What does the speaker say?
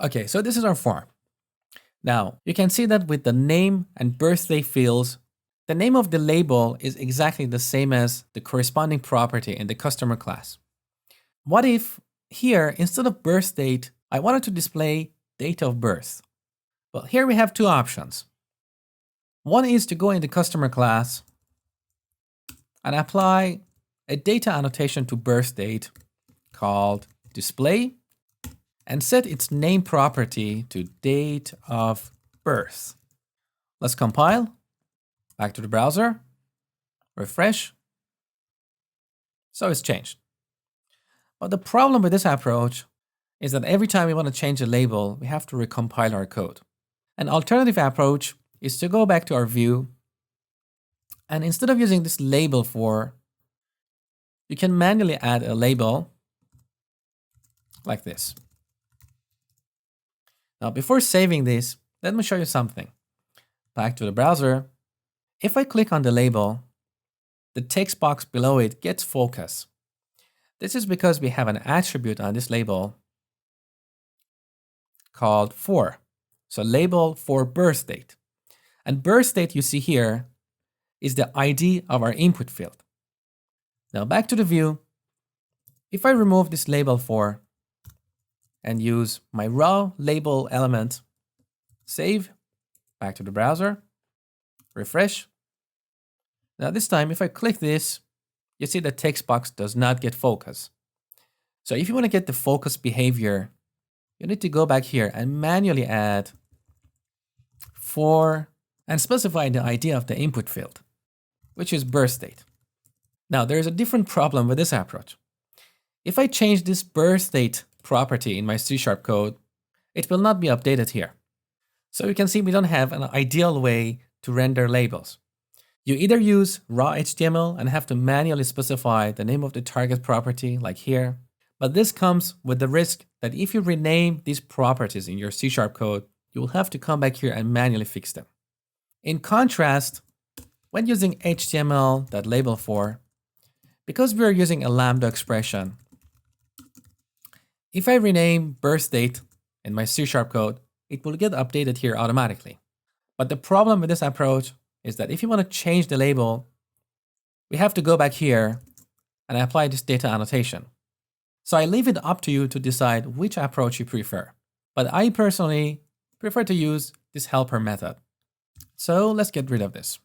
Okay, so this is our form. Now, you can see that with the name and birthday fields, the name of the label is exactly the same as the corresponding property in the customer class. What if here, instead of birth date, I wanted to display date of birth? Well, here we have two options. One is to go in the customer class and apply a data annotation to birth date called display and set its name property to date of birth. Let's compile, back to the browser, refresh. So it's changed. But the problem with this approach is that every time we want to change a label, we have to recompile our code. An alternative approach is to go back to our view, and instead of using this label for, you can manually add a label like this. Now, before saving this, let me show you something. Back to the browser. If I click on the label, the text box below it gets focus. This is because we have an attribute on this label called for. So label for birth date. And birth date you see here is the ID of our input field. Now back to the view. If I remove this label for and use my raw label element, save, back to the browser, refresh. Now this time, if I click this, you see the text box does not get focus. So if you want to get the focus behavior, you need to go back here and manually add for and specify the ID of the input field, which is birth date. Now there's a different problem with this approach. If I change this birth date property in my C# code, it will not be updated here. So you can see we don't have an ideal way to render labels. You either use raw HTML and have to manually specify the name of the target property like here, but this comes with the risk that if you rename these properties in your C# code, you will have to come back here and manually fix them. In contrast, when using HTML.label for, because we are using a lambda expression, if I rename birth date in my C# code, it will get updated here automatically. But the problem with this approach is that if you want to change the label, we have to go back here and apply this data annotation. So I leave it up to you to decide which approach you prefer. But I personally prefer to use this helper method. So let's get rid of this.